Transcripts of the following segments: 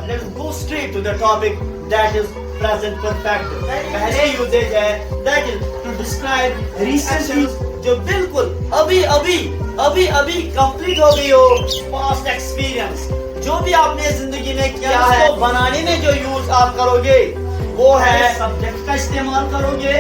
let's go straight to the topic that is present perfect. पहले usage है that is to describe recently जो बिल्कुल अभी अभी अभी अभी कंप्लीट हो गई हो past experience जो भी आपने जिंदगी में किया है उसको बनाने में जो यूज आप करोगे वो है सब्जेक्ट का इस्तेमाल करोगे।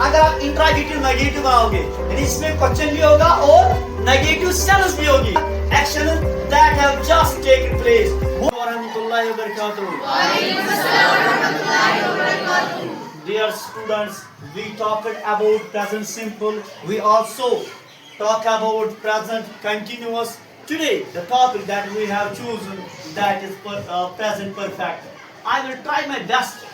अगर आप इंट्रागेटिव नेगेटिव बनाओगे यानी इसमें क्वेश्चन भी होगा और नेगेटिव सेंस भी होगी। Action that have just taken place. व रहमतुल्लाहि व बरकातहू। व अलैकुम अस्सलाम व रहमतुल्लाहि व बरकातहू। Dear students, we talked about present simple. We also talk about present continuous. Today, the topic that we have chosen that is present perfect. I will try my best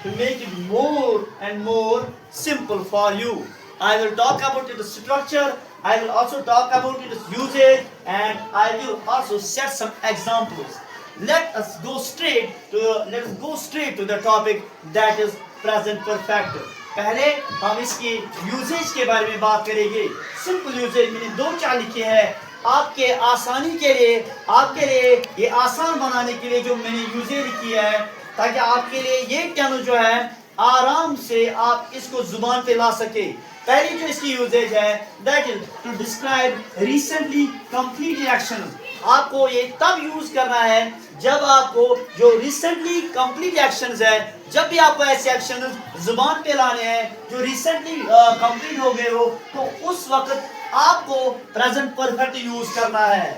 to make it more and more simple for you. I will talk about its structure, I will also talk about its usage, and I will also set some examples. Let's go straight to the topic that is present perfect. पहले हम इसकी usage के बारे में बात करेंगे। Simple usage मैंने 2-4 लिखे हैं आपके आसानी के लिए, आपके लिए ये आसान बनाने के लिए जो मैंने यूजेज लिखी है ताकि आपके लिए ये टर्म जो है आराम से आप इसको जुबान पे ला सके। पहली जो इसकी यूजेज है that is to describe recently complete action. आपको ये तब यूज करना है जब आपको जो रिसेंटली कंप्लीट एक्शंस है, जब भी आपको ऐसे एक्शन जुबान पे लाने हैं जो रिसेंटली कंप्लीट हो गए हो तो उस वक्त आपको प्रेजेंट परफेक्ट यूज करना है।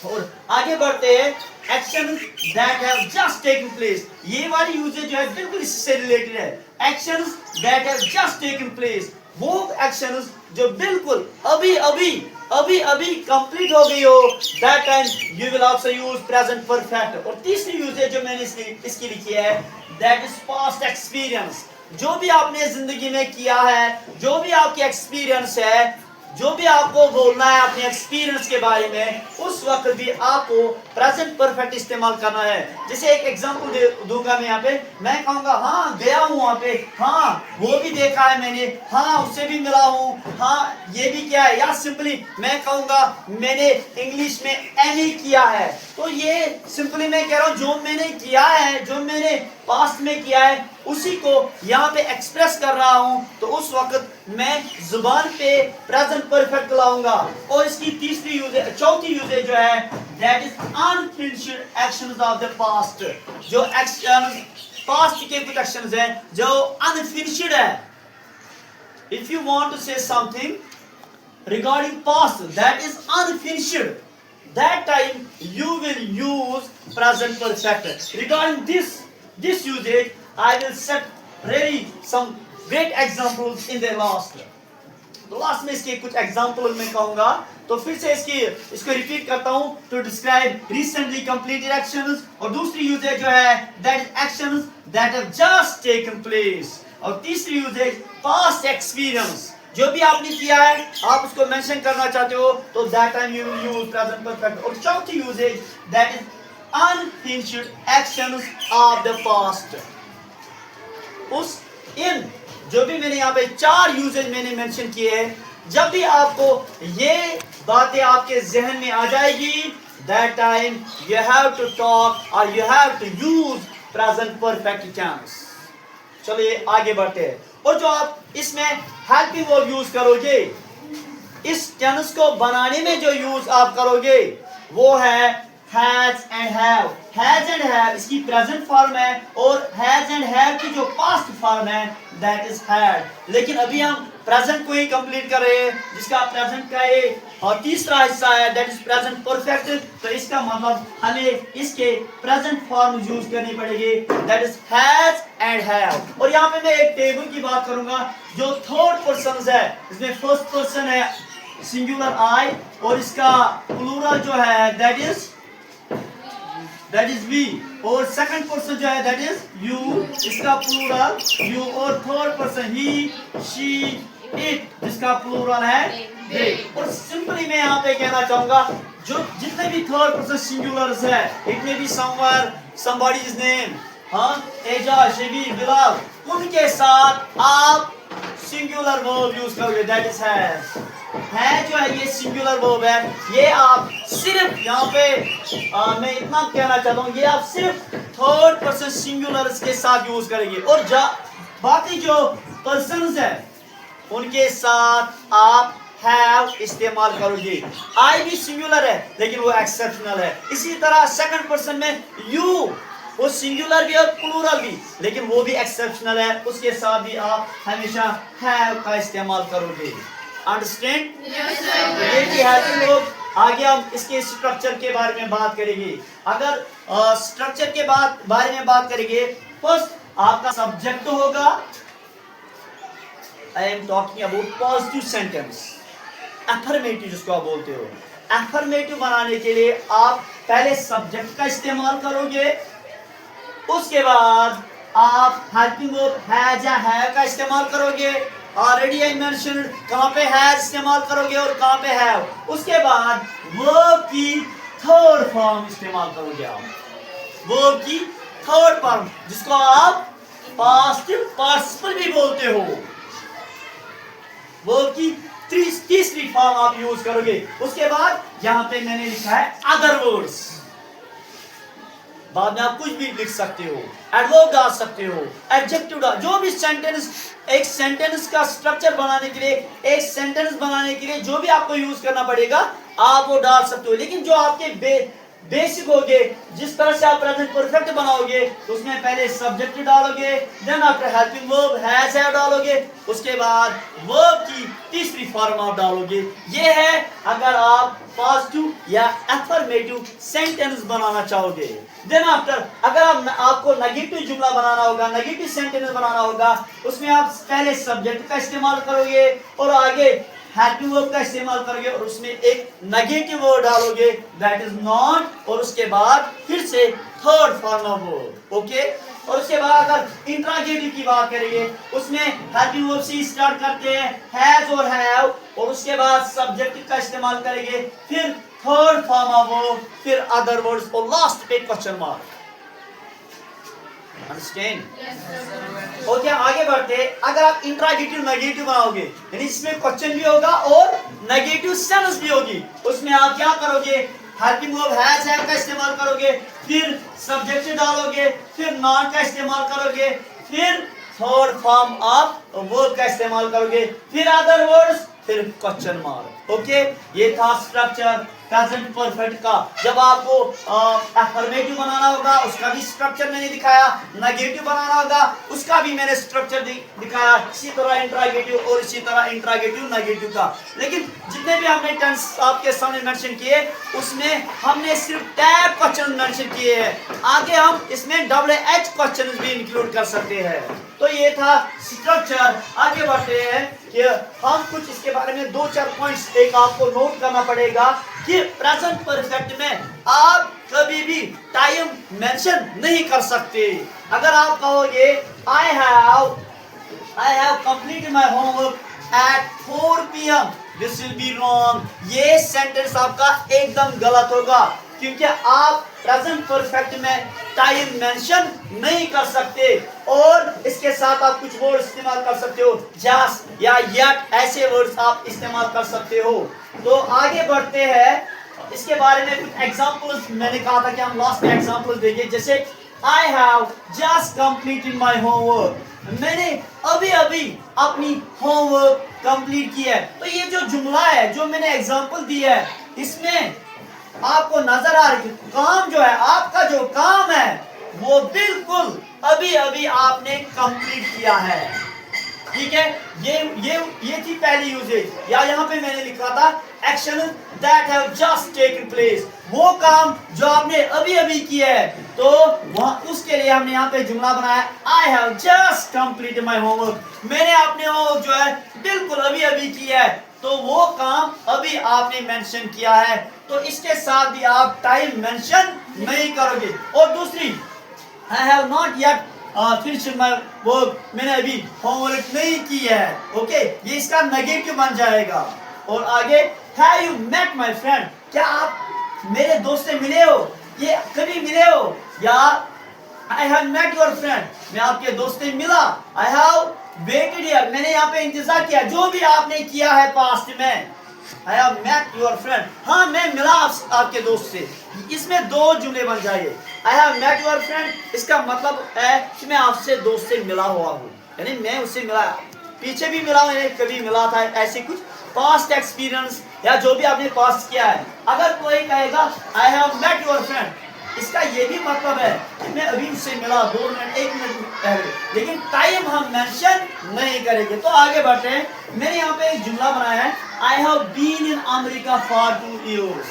और आगे बढ़ते हैं action that have just taken place. ये वाली यूजेज जो है बिल्कुल इससे रिलेटेड है। Action that have just taken place वो एक्शंस जो बिल्कुल अभी अभी अभी अभी कंप्लीट हो गई हो that time you will also use present perfect. और तीसरी यूजेज जो मैंने इसकी लिखी है दैट इज पास्ट एक्सपीरियंस। जो भी आपने जिंदगी में किया है, जो भी आपकी एक्सपीरियंस है, जो भी आपको बोलना है अपने एक्सपीरियंस के बारे में उस वक्त भी आपको प्रेजेंट परफेक्ट इस्तेमाल करना है। जैसे एक एग्जांपल दूंगा मैं यहाँ पे, मैं कहूँगा हाँ गया हूँ वहाँ पे, हाँ वो भी देखा है मैंने, हाँ उससे भी मिला हूँ, हाँ ये भी किया है। या सिंपली मैं कहूँगा मैंने इंग्लिश में एमए किया है। तो ये सिंपली मैं कह रहा हूँ जो मैंने किया है, जो मैंने पास्ट में किया है उसी को यहाँ पे एक्सप्रेस कर रहा हूँ तो उस वक्त मैं जुबान पे प्रेजेंट परफेक्ट लाऊंगा। और इसकी चौथी यूजेज जो है that is unfinished actions of the past. जो एक्शन पास्ट के कुछ एक्शंस हैं जो अनफिनिश्ड है। If you want to say something regarding past that is unfinished that time you will use present perfect. Regarding this usage I will set really some great examples in the last. तो last में इसके कुछ example मैं कहूंगा तो फिर से इसको रिपीट करता हूं to describe recently completed actions. और दूसरी यूजेज जो है that is actions that have just taken place. और तीसरी यूजेज पास्ट एक्सपीरियंस जो भी आपने किया है आप उसको मेंशन करना चाहते हो तो that time you will use present perfect. और चौथी usages that is unfinished actions of the past. उस इन जो भी मैंने यहाँ पे 4 यूजेज मैंने मेंशन किए हैं, जब भी आपको ये बातें आपके जहन में आ जाएगी that time you have to talk और you have to use present perfect tense. चलिए आगे बढ़ते हैं। और जो आप इसमें हेल्पिंग वर्ब यूज करोगे, इस टेंस को बनाने में जो यूज आप करोगे वो है has and have. Has and have इसकी प्रेजेंट फॉर्म है और हैज एंड हैव की जो पास्ट फॉर्म है दैट इज हैड। लेकिन अभी हम प्रेजेंट को ही कंप्लीट कर रहे हैं जिसका प्रेजेंट का ये और तीसरा हिस्सा है दैट इज प्रेजेंट परफेक्ट। तो इसका मतलब हमें इसके प्रेजेंट फॉर्म यूज करनी पड़ेगी that is has and have. और यहाँ पे मैं एक टेबल की बात करूंगा जो थर्ड पर्सन है। इसमें फर्स्ट पर्सन है सिंगुलर आई और इसका प्लूरल जो है दैट इज वी। और सेकंड पर्सन जो है दैट इज यू, इसका प्लूरल यू। और third person he, she, it जिसका प्लूरल है दे। और सिंपली मैं यहाँ पे कहना चाहूंगा जो जितने भी थर्ड पर्सन सिंगुलर्स है it may be somewhere somebody's name, हाँ एजा, शेबी, बिलाल, उनके साथ आप सिंगुलर वर्ब यूज करोगे, दैट इज है जो है ये सिंगुलर वर्ब है। ये आप सिर्फ यहाँ पे मैं इतना कहना चाहता हूँ, ये आप सिर्फ थर्ड पर्सन सिंगुलर के साथ यूज करेंगे, और बाकी जो पर्सन्स है उनके साथ आप हैव इस्तेमाल करोगे। आई भी सिंगुलर है लेकिन वो एक्सेप्शनल है। इसी तरह सेकंड पर्सन में यू, वो सिंगुलर भी और प्लूरल भी, लेकिन वो भी एक्सेप्शनल है, उसके साथ भी आप हमेशा हैव का इस्तेमाल करोगे। अंडरस्टैंड? ये भी हेल्पिंग वर्ब। आगे हम इसके स्ट्रक्चर के बारे में बात करेंगे। अगर स्ट्रक्चर के बारे में बात करेंगे, फर्स्ट आपका सब्जेक्ट होगा, I am talking about positive sentence, affirmative जिसको आप बोलते हो। अफर्मेटिव बनाने के लिए आप पहले सब्जेक्ट का इस्तेमाल करोगे, उसके बाद आप हेल्पिंग वर्ब हैज या हैव का इस्तेमाल करोगे। ऑलरेडी आई मेंशन्ड कहां पे हैज इस्तेमाल करोगे और कहां पे हैव। उसके बाद वर्ब की थर्ड फॉर्म इस्तेमाल करोगे आप, वर्ब की थर्ड फॉर्म जिसको आप पास्ट पार्टिसिपल भी बोलते हो, वर्ब की तीसरी फॉर्म आप यूज करोगे। उसके बाद यहां पे मैंने लिखा है अदर वर्ड्स, बाद में आप कुछ भी लिख सकते हो, एडवर्ब डाल सकते हो, एडजेक्टिव डाल, जो भी सेंटेंस, एक सेंटेंस का स्ट्रक्चर बनाने के लिए, एक सेंटेंस बनाने के लिए जो भी आपको यूज करना पड़ेगा आप वो डाल सकते हो। लेकिन जो आपके बेसिक होगे, जिस तरह से आप प्रेजेंट परफेक्ट बनाओगे, उसमें पहले सब्जेक्ट डालोगे, then after helping verb has have डालोगे, उसके बाद वर्ब की तीसरी फॉर्म आप डालोगे। ये है अगर आप पॉजिटिव या अफर्मेटिव सेंटेंस बनाना चाहोगे। देन आफ्टर अगर आपको नेगेटिव जुमला बनाना होगा, नेगेटिव सेंटेंस बनाना होगा, उसमें आप पहले सब्जेक्ट का इस्तेमाल करोगे और आगे हेल्पिंग वर्ब का इस्तेमाल करोगे और उसमें एक नेगेटिव वर्ड डालोगे, दैट इज नॉट, और उसके बाद फिर से third form of verb. Okay, और उसके बाद अगर इंट्रागेटिव की बात करेंगे, उसमें हेल्पिंग वर्ब से स्टार्ट करते हैं, हैज और हैव, और उसके बाद सब्जेक्ट का इस्तेमाल करेंगे, फिर थर्ड फॉर्म ऑफ वर्ब, फिर अदर वर्ड्स और लास्ट पे क्वेश्चन मार्क। अंडरस्टैंड? ओके, आगे बढ़ते। अगर आप इंट्रागेटिव नेगेटिव बनाओगे, यानी इसमें क्वेश्चन भी होगा और नेगेटिव सेंस भी होगी, उसमें आप क्या करोगे, हेल्पिंग वर्ब हैज हैव का इस्तेमाल करोगे, फिर सब्जेक्ट डालोगे, फिर नॉन का इस्तेमाल करोगे, फिर थर्ड फॉर्म ऑफ वर्ब का इस्तेमाल करोगे, फिर अदर वर्ड्स, फिर क्वेश्चन मार्क। ओके, ये था स्ट्रक्चर प्रेजेंट परफेक्ट का। जब आपको अफर्मेटिव बनाना होगा उसका भी स्ट्रक्चर मैंने दिखाया, नेगेटिव बनाना होगा उसका भी मैंने स्ट्रक्चर दिखाया, इसी तरह इंट्रागेटिव और इसी तरह इंट्रागेटिव नेगेटिव का। लेकिन जितने भी हमने टेंस आपके सामने मेंशन किए उसमें हमने सिर्फ टैग क्वेश्चन मेंशन किए हैं, आगे हम इसमें डबल एच क्वेश्चन भी इंक्लूड कर सकते हैं। तो ये था स्ट्रक्चर। आगे बढ़ते हैं कि हम कुछ इसके बारे में 2-4 पॉइंट्स एक आपको नोट करना पड़ेगा कि प्रेजेंट परफेक्ट में आप कभी भी टाइम मेंशन नहीं कर सकते। अगर आप कहोगे I have completed my homework eight 4 PM, this will be wrong. ये सेंटेंस आपका एकदम गलत होगा, क्योंकि आप प्रेजेंट परफेक्ट में टाइम मेंशन नहीं कर सकते। और इसके साथ आप कुछ वर्ड इस्तेमाल कर सकते हो, जस्ट या येट, ऐसे वर्ड्स आप इस्तेमाल कर सकते हो। तो आगे बढ़ते हैं, इसके बारे में कुछ एग्जांपल्स मैंने कहा था कि हम लास्ट में एग्जांपल्स देंगे। जैसे I have just completed my homework, मैंने अभी अभी अपनी होमवर्क कंप्लीट किया है। तो ये जो जुमला है, जो मैंने एग्जांपल दिया है, इसमें आपको नजर आ रही है काम जो है, आपका जो काम है वो बिल्कुल अभी अभी आपने कंप्लीट किया है। ठीक है, ये थी पहली यूजेज। या यहाँ पे मैंने लिखा था action that have just taken place, वो काम जो आपने अभी अभी किया है। तो वहाँ उसके लिए हमने यहाँ पे जुमला बनाया I have just completed my homework, मैंने अपने होमवर्क जो है बिल्कुल अभी अभी किया है। तो वो काम अभी आपने मेंशन किया है, तो इसके साथ भी आप टाइम मेंशन नहीं करोगे। और दूसरी, I have not yet finished my work, मैंने अभी होमवर्क नहीं किया है। ओके, ये इसका नेगेटिव बन जाएगा। और आगे have you met my friend, क्या आप मेरे दोस्त से मिले हो, ये कभी मिले हो। या I have met your friend, मैं आपके दोस्त से मिला। आई हैव वेटेड हियर, मैंने यहाँ पे इंतजार किया, जो भी आपने किया है पास्ट में। I have met your friend, हाँ मैं मिला आपके दोस्त से। इसमें दो जुमले बन जाएंगे। I have met your friend, इसका मतलब है कि मैं आपसे दोस्त से मिला हुआ हूँ, यानी मैं उससे मिला, पीछे भी मिला हूँ, कभी मिला था, ऐसे कुछ पास्ट एक्सपीरियंस या जो भी आपने पास्ट किया है। अगर कोई कहेगा I have met your friend, इसका ये भी मतलब है कि मैं अभी उससे मिला 2 मिनट 1 मिनट पहले, लेकिन टाइम हम मेंशन नहीं करेंगे। तो आगे बढ़ते हैं। मैंने यहाँ पे एक जुमला बनाया है, I have been in America for 2 years,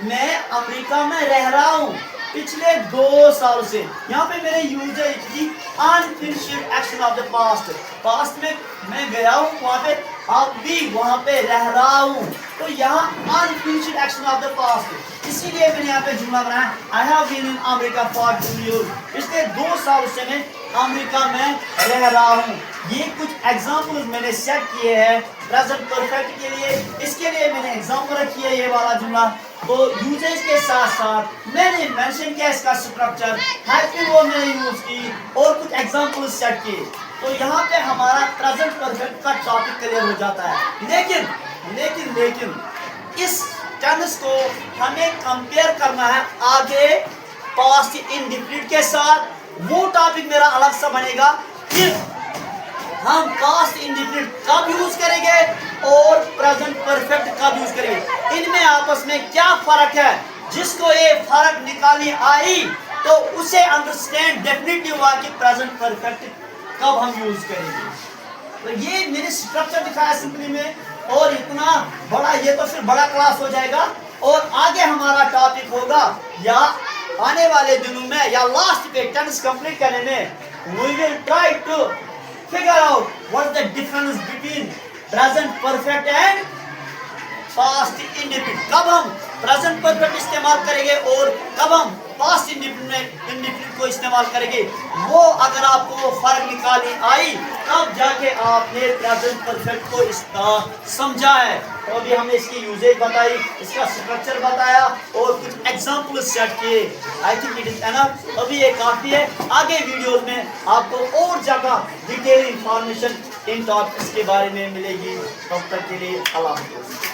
मैं अमेरिका में रह रहा हूँ पिछले 2 साल से। यहाँ पे मैंने यूज है की unfinished action of the past, past में मैं गया हूँ वहाँ पे, अब भी वहाँ पे रह रहा हूँ, तो यहाँ unfinished action of the past, इसीलिए मैंने यहाँ पे जुमला बनाया I have been in America for 2 years, पिछले 2 साल से मैं अमेरिका में रह रहा हूँ। ये कुछ एग्जाम्पल्स मैंने सेट किए हैं प्रेजेंट परफेक्ट के लिए, इसके लिए मैंने एग्जाम्पल रखी है ये वाला जुमला। तो यूजेज के साथ साथ मैंने मेंशन किया इसका स्ट्रक्चर, हेल्पिंग वर्ब मैंने यूज की और कुछ एग्जाम्पल्स सेट किए। तो यहाँ पे हमारा प्रेजेंट परफेक्ट का टॉपिक क्लियर हो जाता है। लेकिन इस टेंस को हमें कंपेयर करना है आगे पास्ट इंडेफिनिट के साथ, वो टॉपिक मेरा अलग सा बनेगा। फिर हम पास्ट इंडेफिनिट कब यूज करेंगे और प्रेजेंट परफेक्ट कब यूज करेंगे, इनमें आपस में क्या फर्क है। जिसको ये फर्क निकालनी आई तो उसे अंडरस्टैंड डेफिनेटली हुआ कि प्रेजेंट परफेक्ट कब हम यूज करेंगे। तो ये मैंने स्ट्रक्चर दिखाया सिंपली में, और इतना बड़ा, ये तो फिर बड़ा क्लास हो जाएगा। और आगे हमारा टॉपिक होगा या आने वाले दिनों में या लास्ट पे टेंस कंप्लीट करने में we will try to figure out what the difference between present perfect and past indefinite, कब हम प्रेजेंट परफेक्ट इस्तेमाल करेंगे और कब हम पास्ट इंडेफिनिट को इस्तेमाल करेंगे। वो अगर आपको फर्क निकालनी आई तब जाके आपने प्रेजेंट परफेक्ट को समझा है। तो अभी हमने इसकी यूजेज बताई, इसका स्ट्रक्चर बताया और कुछ एग्जाम्पल सेट किए। I think it is enough, अभी ये काफी है। आगे वीडियोस में आपको और जगह डिटेल इंफॉर्मेशन इन टॉपिक्स के बारे में मिलेगी। तब तक के लिए अल्लाह हाफ़िज़।